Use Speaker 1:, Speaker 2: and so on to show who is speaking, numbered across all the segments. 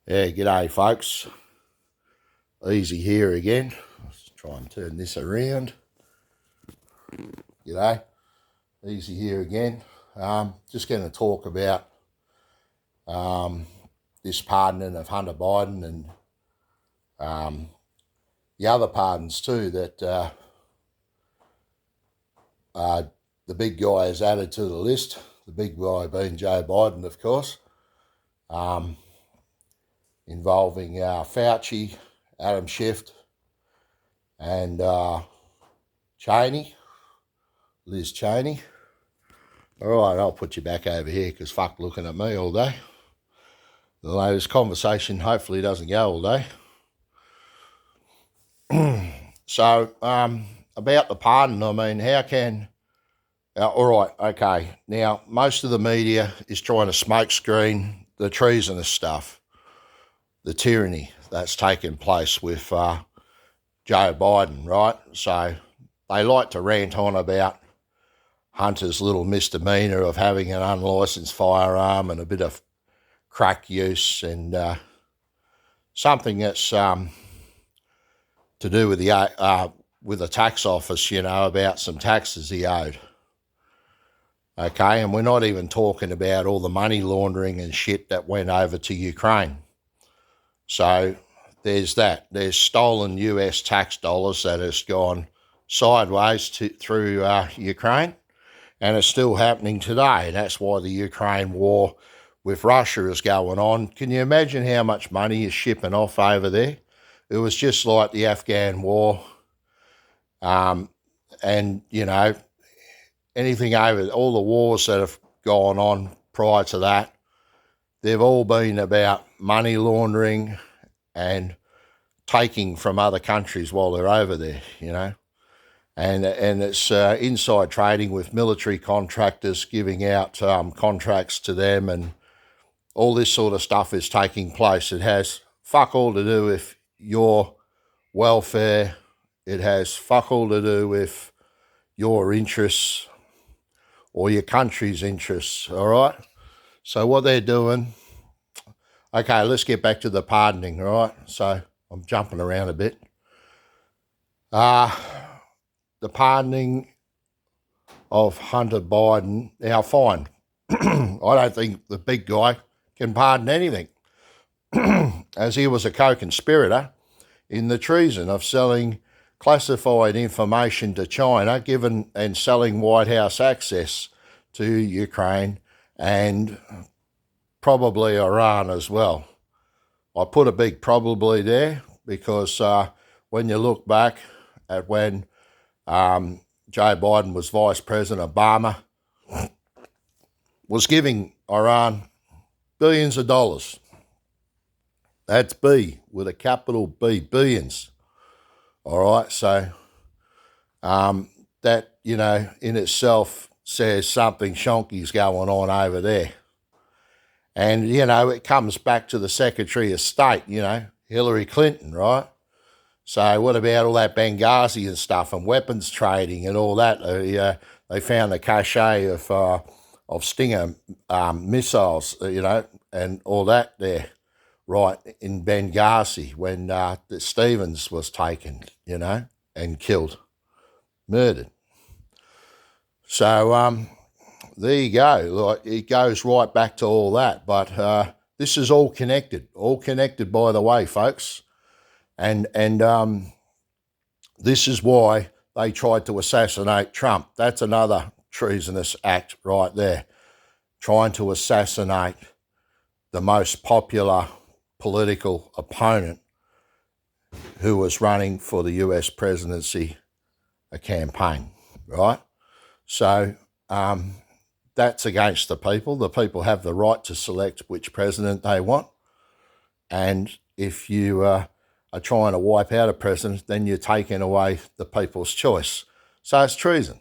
Speaker 1: Yeah, g'day folks. Easy here again. Let's try and turn this around. G'day. Easy here again. Just going to talk about this pardoning of Hunter Biden and the other pardons too that the big guy has added to the list. The big guy being Joe Biden, of course. Involving Fauci, Adam Schiff, and Cheney, Liz Cheney. All right, I'll put you back over here because fuck looking at me all day. Although this conversation hopefully doesn't go all day. So, about the pardon, I mean, how can... all right, okay. Now, most of the media is trying to smokescreen the treasonous stuff, the tyranny that's taken place with Joe Biden, right? So they like to rant on about Hunter's little misdemeanor of having an unlicensed firearm and a bit of crack use and something that's to do with the tax office, you know, about some taxes he owed. Okay, and we're not even talking about all the money laundering and shit that went over to Ukraine. So there's that. There's stolen US tax dollars that has gone sideways through Ukraine, and it's still happening today. That's why the Ukraine war with Russia is going on. Can you imagine how much money is shipping off over there? It was just like the Afghan war, and, you know, anything over, all the wars that have gone on prior to that, they've all been about money laundering and taking from other countries while they're over there, you know. And it's inside trading with military contractors giving out contracts to them, and all this sort of stuff is taking place. It has fuck all to do with your welfare. It has fuck all to do with your interests or your country's interests, all right? So what they're doing... Okay, let's get back to the pardoning, all right? So I'm jumping around a bit. The pardoning of Hunter Biden, now fine. I don't think the big guy can pardon anything, as he was a co-conspirator in the treason of selling classified information to China, given and selling White House access to Ukraine and probably Iran as well. I put a big probably there because when you look back at when Joe Biden was Vice President, Obama was giving Iran billions of dollars. That's B with a capital B, billions. All right, so that, you know, in itself says something shonky's going on over there. And, you know, it comes back to the Secretary of State, you know, Hillary Clinton, right? So what about all that Benghazi and stuff and weapons trading and all that? They found the cache of Stinger missiles, you know, and all that there, right, in Benghazi when Stevens was taken, you know, and killed, murdered. So, there you go. Like, it goes right back to all that. But this is all connected by the way, folks. And this is why they tried to assassinate Trump. That's another treasonous act right there. Trying to assassinate the most popular political opponent who was running for the US presidency, a campaign, right? So, that's against the people. The people have the right to select which president they want. And if you are trying to wipe out a president, then you're taking away the people's choice. So it's treason,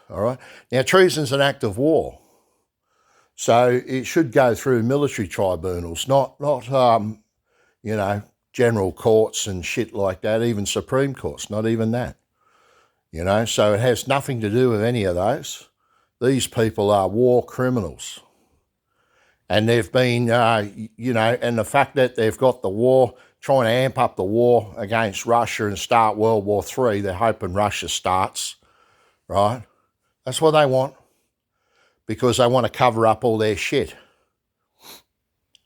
Speaker 1: all right? Now, treason's an act of war. So it should go through military tribunals, not you know, general courts and shit like that, even Supreme Courts, not even that. You know, so it has nothing to do with any of those. These people are war criminals. And they've been, you know, and the fact that they've got the war, trying to amp up the war against Russia and start World War III, they're hoping Russia starts, right? That's what they want, because they want to cover up all their shit.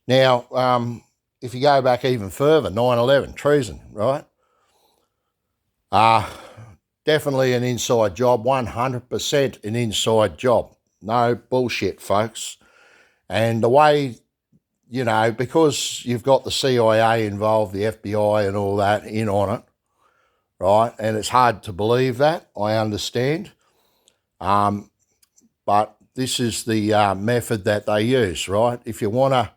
Speaker 1: Now, if you go back even further, 9/11, treason, right? Definitely an inside job, 100% an inside job. No bullshit, folks. And the way, you know, because you've got the CIA involved, the FBI and all that in on it, right? And it's hard to believe that, I understand. But this is the method that they use, right? If you want to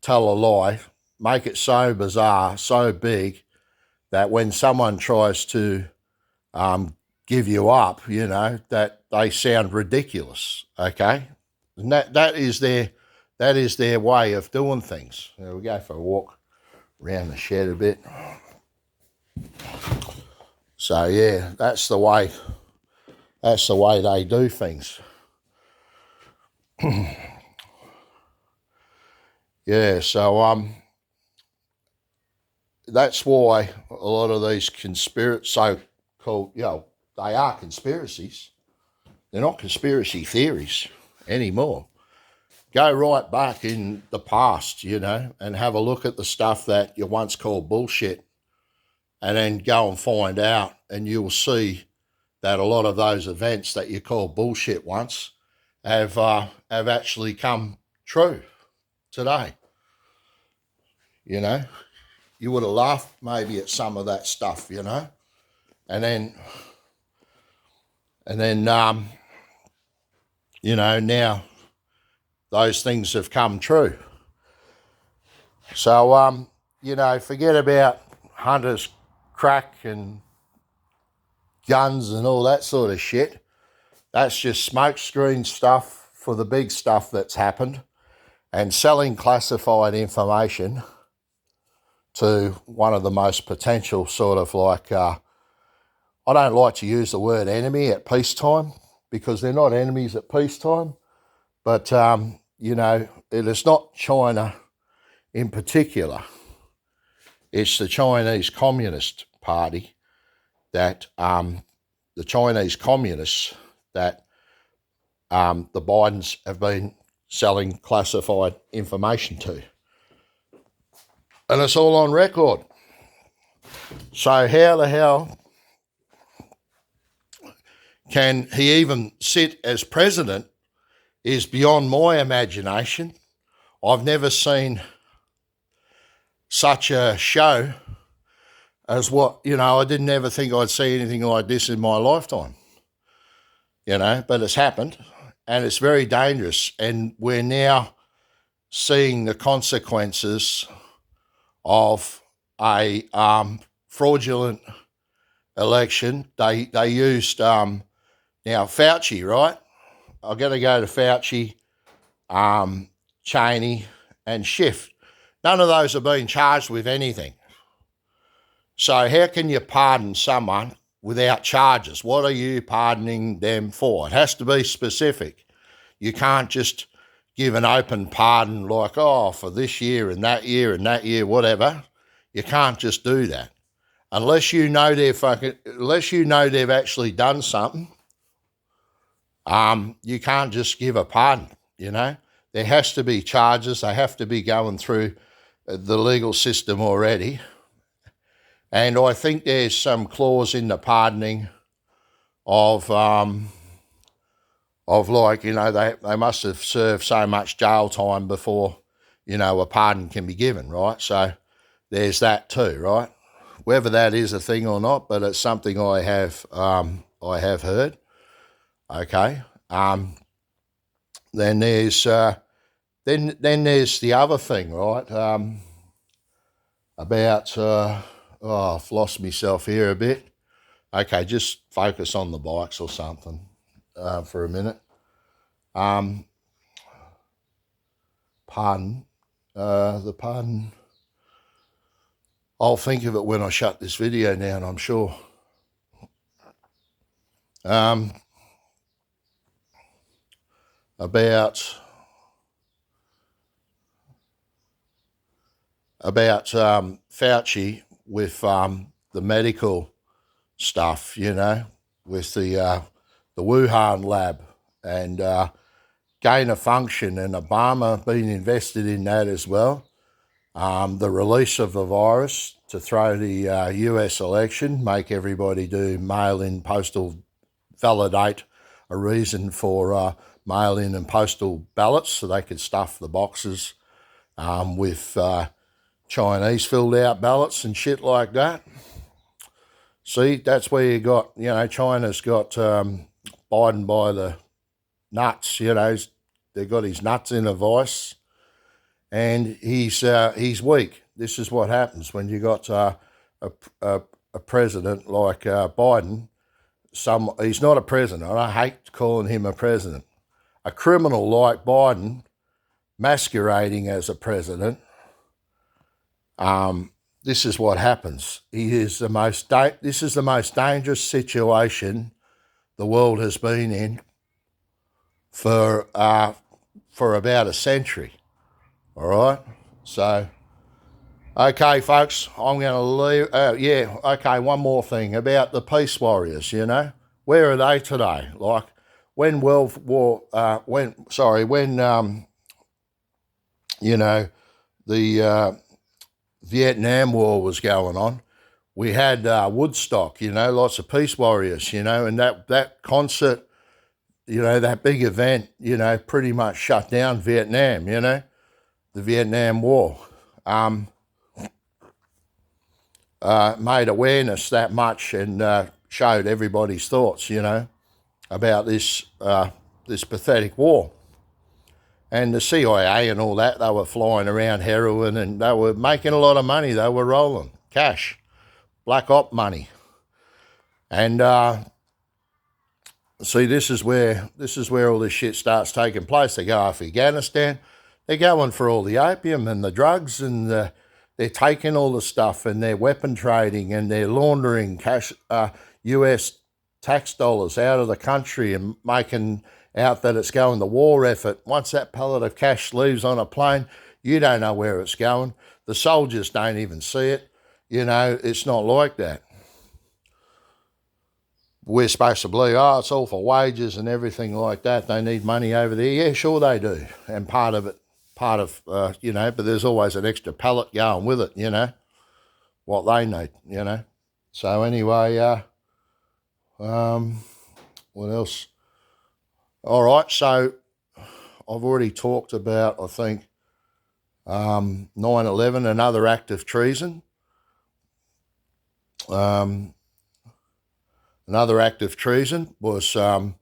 Speaker 1: tell a lie, make it so bizarre, so big, that when someone tries to give you up, you know, that they sound ridiculous, okay? And that is their way of doing things. Now, we'll go for a walk around the shed a bit. So yeah, that's the way they do things. Yeah, so that's why a lot of these so-called, you know, they are conspiracies. They're not conspiracy theories anymore. Go right back in the past, you know, and have a look at the stuff that you once called bullshit, and then go and find out, and you'll see that a lot of those events that you called bullshit once have actually come true today. You know, you would have laughed maybe at some of that stuff, you know, and then you know, now those things have come true. So you know, forget about hunters, crack and guns and all that sort of shit. That's just smokescreen stuff for the big stuff that's happened, and selling classified information to one of the most potential sort of like, I don't like to use the word enemy at peacetime, because they're not enemies at peacetime, but, you know, it is not China in particular. It's the Chinese Communist Party that, the Chinese communists that the Bidens have been selling classified information to. And it's all on record. So how the hell can he even sit as president is beyond my imagination. I've never seen such a show as what, you know, I didn't ever think I'd see anything like this in my lifetime, you know, but it's happened, and it's very dangerous. And we're now seeing the consequences of a fraudulent election. They used, now Fauci, right? I'm going to go to Fauci, Cheney and Schiff. None of those have been charged with anything. So how can you pardon someone without charges? What are you pardoning them for? It has to be specific. You can't just give an open pardon like, oh, for this year and that year and that year, whatever. You can't just do that. Unless you know they've actually done something, you can't just give a pardon, you know. There has to be charges. They have to be going through the legal system already. And I think there's some clause in the pardoning of like, you know, they must have served so much jail time before, you know, a pardon can be given, right? So there's that too, right? Whether that is a thing or not, but it's something I have heard. Okay. Then there's then there's the other thing, right? About I've lost myself here a bit. Okay, just focus on the bikes or something for a minute. Pardon. The pardon. I'll think of it when I shut this video down, I'm sure. About about Fauci with the medical stuff, you know, with the Wuhan lab and gain of function, and Obama being invested in that as well. The release of the virus to throw the US election, make everybody do mail-in postal, validate a reason for mail-in and postal ballots so they could stuff the boxes with Chinese filled out ballots and shit like that. See, that's where you got, you know, China's got Biden by the nuts, you know, they've got his nuts in a vice, and he's weak. This is what happens when you got a president like Biden. He's not a president. I hate calling him a president. A criminal like Biden masquerading as a president. This is what happens. This is the most dangerous situation the world has been in for about a century. All right? So, okay, folks, I'm going to leave. Okay, one more thing about the peace warriors, you know. Where are they today? Like, when you know, the Vietnam War was going on, we had Woodstock, you know, lots of peace warriors, you know, and that concert, you know, that big event, you know, pretty much shut down Vietnam, you know, the Vietnam War. Made awareness that much and showed everybody's thoughts, you know, about this pathetic war. And the CIA and all that, they were flying around heroin and they were making a lot of money. They were rolling cash, black op money. And see, this is where all this shit starts taking place. They go off Afghanistan. They're going for all the opium and the drugs, and they're taking all the stuff, and they're weapon trading, and they're laundering cash, US tax dollars out of the country and making out that it's going to war effort. Once that pellet of cash leaves on a plane, you don't know where it's going. The soldiers don't even see it. You know, it's not like that. We're supposed to believe, oh, it's all for wages and everything like that. They need money over there. Yeah, sure they do. And part of, you know, but there's always an extra pellet going with it, you know, what they need, you know. So anyway, what else? All right, so I've already talked about, I think, 9/11, another act of treason. Another act of treason was, shooting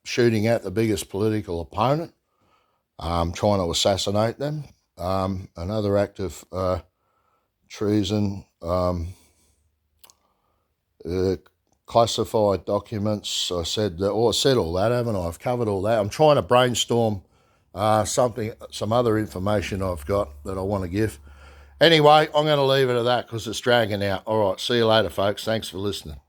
Speaker 1: shooting at the biggest political opponent, trying to assassinate them. Another act of treason. Classified documents. I said all that, haven't I? I've covered all that. I'm trying to brainstorm some other information I've got that I want to give. Anyway, I'm going to leave it at that because it's dragging out. All right, see you later, folks. Thanks for listening.